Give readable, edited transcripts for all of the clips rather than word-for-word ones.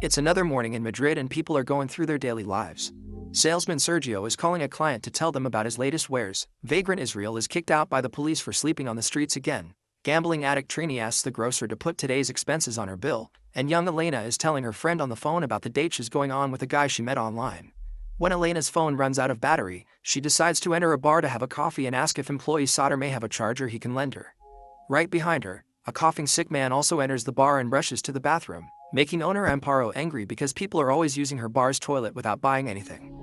It's another morning in Madrid and people are going through their daily lives. Salesman Sergio is calling a client to tell them about his latest wares. Vagrant Israel is kicked out by the police for sleeping on the streets again. Gambling addict Trini asks the grocer to put today's expenses on her bill, and young Elena is telling her friend on the phone about the date she's going on with a guy she met online. When Elena's phone runs out of battery, she decides to enter a bar to have a coffee and ask if employee Sauter may have a charger he can lend her. Right behind her, a coughing sick man also enters the bar and rushes to the bathroom, making owner Amparo angry because people are always using her bar's toilet without buying anything.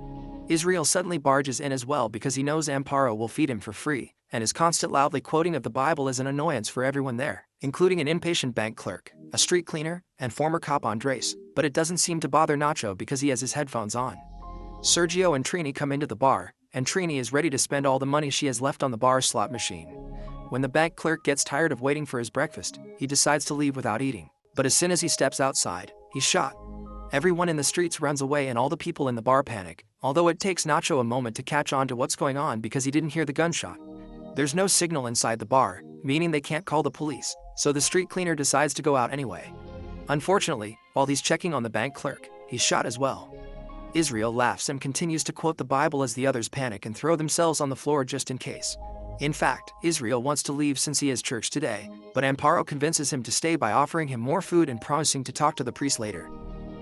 Israel suddenly barges in as well because he knows Amparo will feed him for free, and his constant loudly quoting of the Bible is an annoyance for everyone there, including an impatient bank clerk, a street cleaner, and former cop Andres, but it doesn't seem to bother Nacho because he has his headphones on. Sergio and Trini come into the bar, and Trini is ready to spend all the money she has left on the bar slot machine. When the bank clerk gets tired of waiting for his breakfast, he decides to leave without eating, but as soon as he steps outside, he's shot. Everyone in the streets runs away and all the people in the bar panic, although it takes Nacho a moment to catch on to what's going on because he didn't hear the gunshot. There's no signal inside the bar, meaning they can't call the police, so the street cleaner decides to go out anyway. Unfortunately, while he's checking on the bank clerk, he's shot as well. Israel laughs and continues to quote the Bible as the others panic and throw themselves on the floor just in case. In fact, Israel wants to leave since he has church today, but Amparo convinces him to stay by offering him more food and promising to talk to the priest later.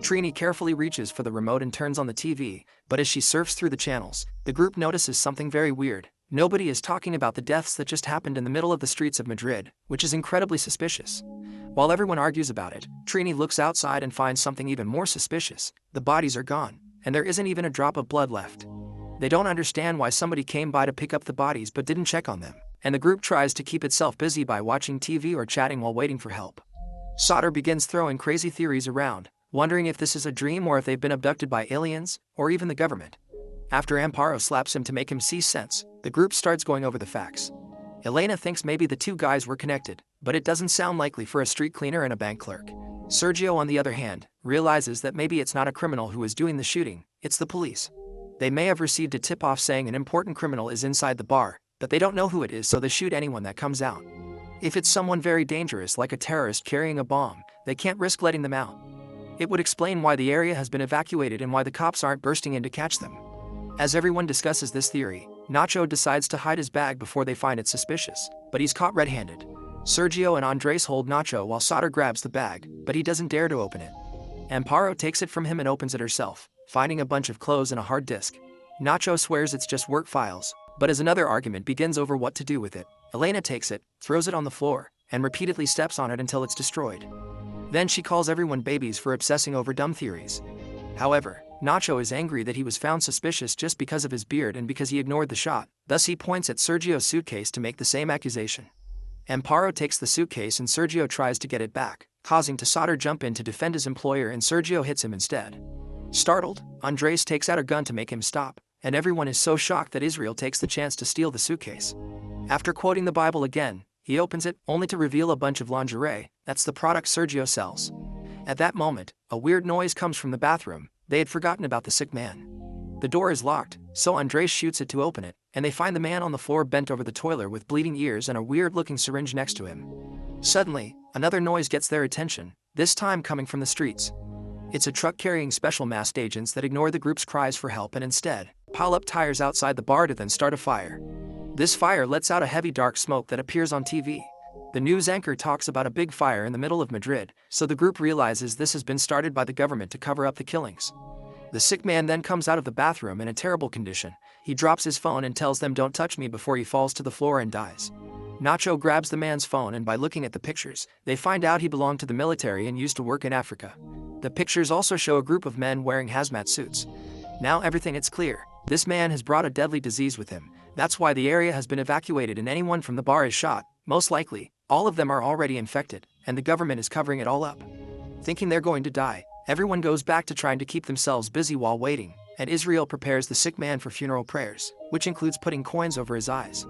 Trini carefully reaches for the remote and turns on the TV, but as she surfs through the channels, the group notices something very weird. Nobody is talking about the deaths that just happened in the middle of the streets of Madrid, which is incredibly suspicious. While everyone argues about it, Trini looks outside and finds something even more suspicious. The bodies are gone, and there isn't even a drop of blood left. They don't understand why somebody came by to pick up the bodies but didn't check on them, and the group tries to keep itself busy by watching TV or chatting while waiting for help. Sauter begins throwing crazy theories around, wondering if this is a dream or if they've been abducted by aliens, or even the government. After Amparo slaps him to make him see sense, the group starts going over the facts. Elena thinks maybe the two guys were connected, but it doesn't sound likely for a street cleaner and a bank clerk. Sergio, on the other hand, realizes that maybe it's not a criminal who is doing the shooting, it's the police. They may have received a tip-off saying an important criminal is inside the bar, but they don't know who it is, so they shoot anyone that comes out. If it's someone very dangerous like a terrorist carrying a bomb, they can't risk letting them out. It would explain why the area has been evacuated and why the cops aren't bursting in to catch them. As everyone discusses this theory, Nacho decides to hide his bag before they find it suspicious, but he's caught red-handed. Sergio and Andres hold Nacho while Sauter grabs the bag, but he doesn't dare to open it. Amparo takes it from him and opens it herself, finding a bunch of clothes and a hard disk. Nacho swears it's just work files, but as another argument begins over what to do with it, Elena takes it, throws it on the floor, and repeatedly steps on it until it's destroyed. Then she calls everyone babies for obsessing over dumb theories. However, Nacho is angry that he was found suspicious just because of his beard and because he ignored the shot, thus he points at Sergio's suitcase to make the same accusation. Amparo takes the suitcase and Sergio tries to get it back, causing Sauter jump in to defend his employer and Sergio hits him instead. Startled, Andres takes out a gun to make him stop, and everyone is so shocked that Israel takes the chance to steal the suitcase. After quoting the Bible again, he opens it, only to reveal a bunch of lingerie. That's the product Sergio sells. At that moment, a weird noise comes from the bathroom. They had forgotten about the sick man. The door is locked, so Andres shoots it to open it, and they find the man on the floor bent over the toilet with bleeding ears and a weird-looking syringe next to him. Suddenly, another noise gets their attention, this time coming from the streets. It's a truck carrying special masked agents that ignore the group's cries for help and instead pile up tires outside the bar to then start a fire. This fire lets out a heavy dark smoke that appears on TV. The news anchor talks about a big fire in the middle of Madrid, so the group realizes this has been started by the government to cover up the killings. The sick man then comes out of the bathroom in a terrible condition. He drops his phone and tells them don't touch me before he falls to the floor and dies. Nacho grabs the man's phone and by looking at the pictures, they find out he belonged to the military and used to work in Africa. The pictures also show a group of men wearing hazmat suits. Now everything is clear. This man has brought a deadly disease with him. That's why the area has been evacuated and anyone from the bar is shot. Most likely, all of them are already infected, and the government is covering it all up. Thinking they're going to die, everyone goes back to trying to keep themselves busy while waiting, and Israel prepares the sick man for funeral prayers, which includes putting coins over his eyes.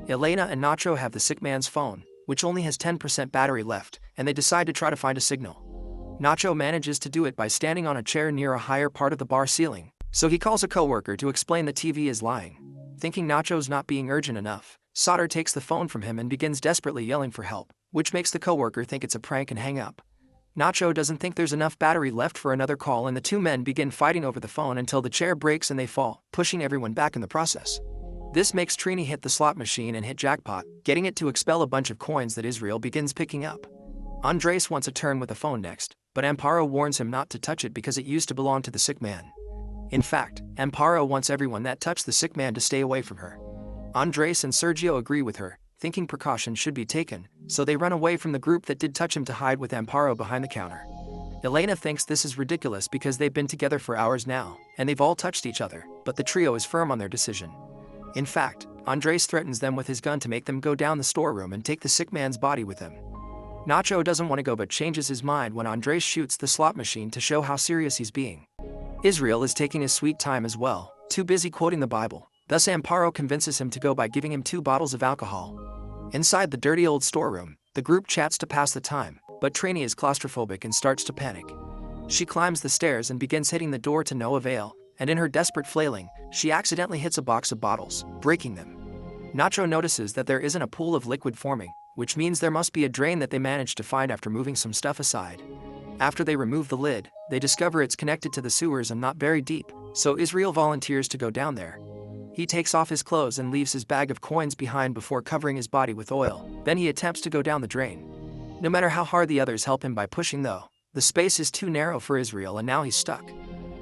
Elena and Nacho have the sick man's phone, which only has 10% battery left, and they decide to try to find a signal. Nacho manages to do it by standing on a chair near a higher part of the bar ceiling, so he calls a coworker to explain the TV is lying. Thinking Nacho's not being urgent enough, Sauter takes the phone from him and begins desperately yelling for help, which makes the coworker think it's a prank and hang up. Nacho doesn't think there's enough battery left for another call, and the two men begin fighting over the phone until the chair breaks and they fall, pushing everyone back in the process. This makes Trini hit the slot machine and hit jackpot, getting it to expel a bunch of coins that Israel begins picking up. Andres wants a turn with the phone next, but Amparo warns him not to touch it because it used to belong to the sick man. In fact, Amparo wants everyone that touched the sick man to stay away from her. Andres and Sergio agree with her, thinking precautions should be taken, so they run away from the group that did touch him to hide with Amparo behind the counter. Elena thinks this is ridiculous because they've been together for hours now, and they've all touched each other, but the trio is firm on their decision. In fact, Andres threatens them with his gun to make them go down the storeroom and take the sick man's body with them. Nacho doesn't want to go but changes his mind when Andres shoots the slot machine to show how serious he's being. Israel is taking his sweet time as well, too busy quoting the Bible. Thus Amparo convinces him to go by giving him 2 bottles of alcohol. Inside the dirty old storeroom, the group chats to pass the time, but Trini is claustrophobic and starts to panic. She climbs the stairs and begins hitting the door to no avail, and in her desperate flailing, she accidentally hits a box of bottles, breaking them. Nacho notices that there isn't a pool of liquid forming, which means there must be a drain that they managed to find after moving some stuff aside. After they remove the lid, they discover it's connected to the sewers and not very deep, so Israel volunteers to go down there. He takes off his clothes and leaves his bag of coins behind before covering his body with oil. Then he attempts to go down the drain. No matter how hard the others help him by pushing though, the space is too narrow for Israel and now he's stuck.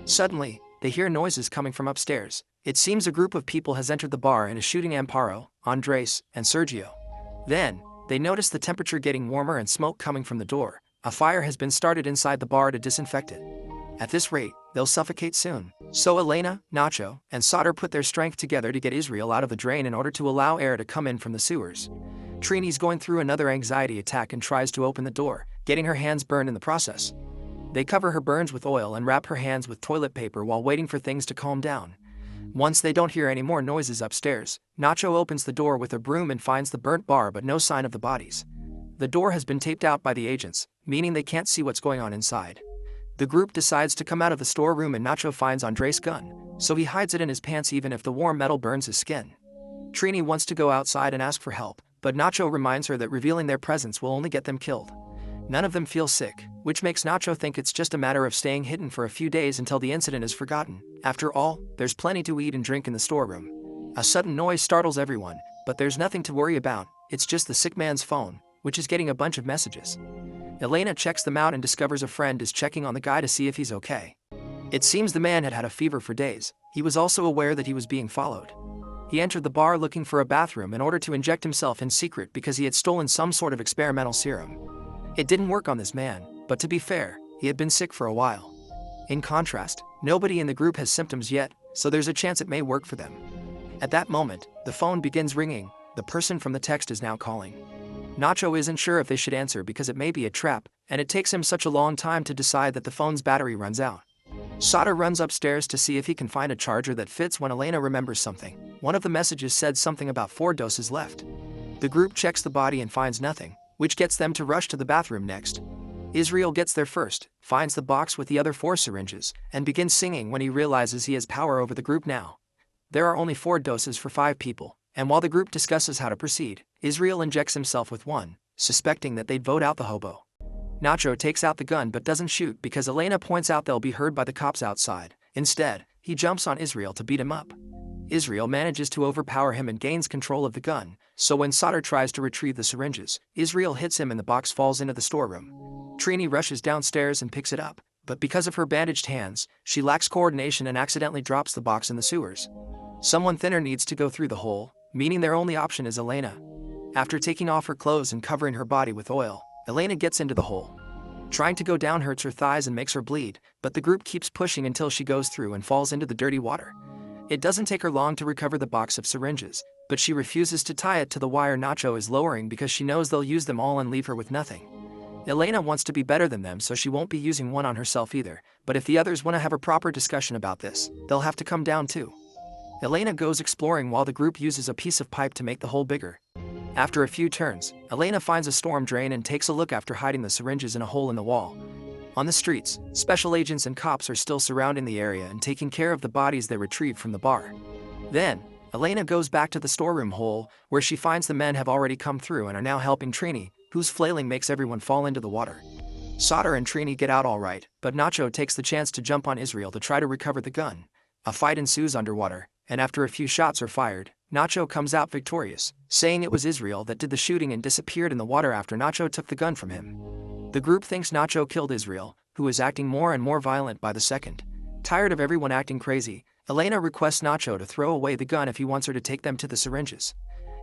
Suddenly, they hear noises coming from upstairs. It seems a group of people has entered the bar and is shooting Amparo, Andres, and Sergio. Then, they notice the temperature getting warmer and smoke coming from the door. A fire has been started inside the bar to disinfect it. At this rate, they'll suffocate soon. So Elena, Nacho, and Solder put their strength together to get Israel out of the drain in order to allow air to come in from the sewers. Trini's going through another anxiety attack and tries to open the door, getting her hands burned in the process. They cover her burns with oil and wrap her hands with toilet paper while waiting for things to calm down. Once they don't hear any more noises upstairs, Nacho opens the door with a broom and finds the burnt bar but no sign of the bodies. The door has been taped out by the agents, meaning they can't see what's going on inside. The group decides to come out of the storeroom and Nacho finds Andres' gun, so he hides it in his pants even if the warm metal burns his skin. Trini wants to go outside and ask for help, but Nacho reminds her that revealing their presence will only get them killed. None of them feel sick, which makes Nacho think it's just a matter of staying hidden for a few days until the incident is forgotten. After all, there's plenty to eat and drink in the storeroom. A sudden noise startles everyone, but there's nothing to worry about, it's just the sick man's phone, which is getting a bunch of messages. Elena checks them out and discovers a friend is checking on the guy to see if he's okay. It seems the man had had a fever for days. He was also aware that he was being followed. He entered the bar looking for a bathroom in order to inject himself in secret because he had stolen some sort of experimental serum. It didn't work on this man, but to be fair, he had been sick for a while. In contrast, nobody in the group has symptoms yet, so there's a chance it may work for them. At that moment, the phone begins ringing. The person from the text is now calling. Nacho isn't sure if they should answer because it may be a trap, and it takes him such a long time to decide that the phone's battery runs out. Solder runs upstairs to see if he can find a charger that fits when Elena remembers something. One of the messages said something about 4 doses left. The group checks the body and finds nothing, which gets them to rush to the bathroom next. Israel gets there first, finds the box with the other 4 syringes, and begins singing when he realizes he has power over the group now. There are only 4 doses for 5 people, and while the group discusses how to proceed, Israel injects himself with one, suspecting that they'd vote out the hobo. Nacho takes out the gun but doesn't shoot because Elena points out they'll be heard by the cops outside. Instead, he jumps on Israel to beat him up. Israel manages to overpower him and gains control of the gun, so when Solder tries to retrieve the syringes, Israel hits him and the box falls into the storeroom. Trini rushes downstairs and picks it up, but because of her bandaged hands, she lacks coordination and accidentally drops the box in the sewers. Someone thinner needs to go through the hole, meaning their only option is Elena. After taking off her clothes and covering her body with oil, Elena gets into the hole. Trying to go down hurts her thighs and makes her bleed, but the group keeps pushing until she goes through and falls into the dirty water. It doesn't take her long to recover the box of syringes, but she refuses to tie it to the wire Nacho is lowering because she knows they'll use them all and leave her with nothing. Elena wants to be better than them, so she won't be using one on herself either, but if the others want to have a proper discussion about this, they'll have to come down too. Elena goes exploring while the group uses a piece of pipe to make the hole bigger. After a few turns, Elena finds a storm drain and takes a look after hiding the syringes in a hole in the wall. On the streets, special agents and cops are still surrounding the area and taking care of the bodies they retrieved from the bar. Then, Elena goes back to the storeroom hole, where she finds the men have already come through and are now helping Trini, whose flailing makes everyone fall into the water. Sauter and Trini get out alright, but Nacho takes the chance to jump on Israel to try to recover the gun. A fight ensues underwater, and after a few shots are fired, Nacho comes out victorious, saying it was Israel that did the shooting and disappeared in the water after Nacho took the gun from him. The group thinks Nacho killed Israel, who is acting more and more violent by the second. Tired of everyone acting crazy, Elena requests Nacho to throw away the gun if he wants her to take them to the syringes.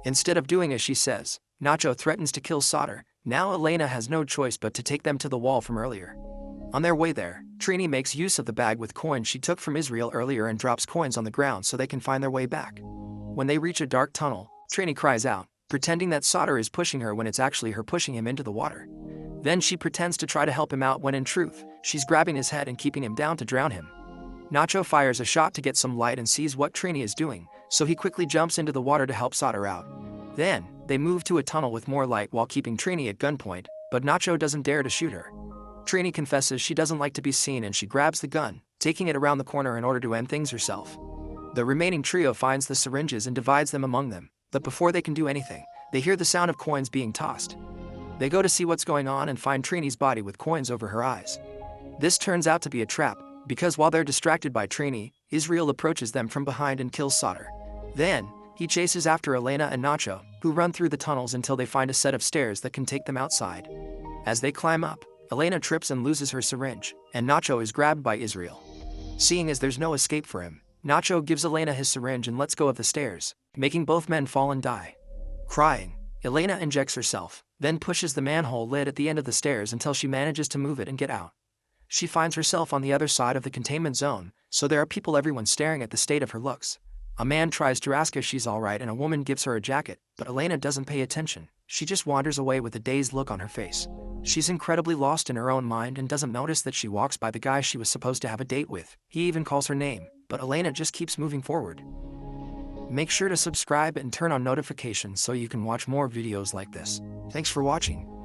Instead of doing as she says, Nacho threatens to kill Sauter. Now Elena has no choice but to take them to the wall from earlier. On their way there, Trini makes use of the bag with coins she took from Israel earlier and drops coins on the ground so they can find their way back. When they reach a dark tunnel, Trini cries out, pretending that Sauter is pushing her when it's actually her pushing him into the water. Then she pretends to try to help him out when in truth, she's grabbing his head and keeping him down to drown him. Nacho fires a shot to get some light and sees what Trini is doing, so he quickly jumps into the water to help Sauter out. Then, they move to a tunnel with more light while keeping Trini at gunpoint, but Nacho doesn't dare to shoot her. Trini confesses she doesn't like to be seen and she grabs the gun, taking it around the corner in order to end things herself. The remaining trio finds the syringes and divides them among them, but before they can do anything, they hear the sound of coins being tossed. They go to see what's going on and find Trini's body with coins over her eyes. This turns out to be a trap, because while they're distracted by Trini, Israel approaches them from behind and kills Sauter. Then, he chases after Elena and Nacho, who run through the tunnels until they find a set of stairs that can take them outside. As they climb up, Elena trips and loses her syringe, and Nacho is grabbed by Israel. Seeing as there's no escape for him, Nacho gives Elena his syringe and lets go of the stairs, making both men fall and die. Crying, Elena injects herself, then pushes the manhole lid at the end of the stairs until she manages to move it and get out. She finds herself on the other side of the containment zone, so there are people everyone staring at the state of her looks. A man tries to ask if she's alright and a woman gives her a jacket, but Elena doesn't pay attention. She just wanders away with a dazed look on her face. She's incredibly lost in her own mind and doesn't notice that she walks by the guy she was supposed to have a date with. He even calls her name, but Elena just keeps moving forward. Make sure to subscribe and turn on notifications so you can watch more videos like this. Thanks for watching.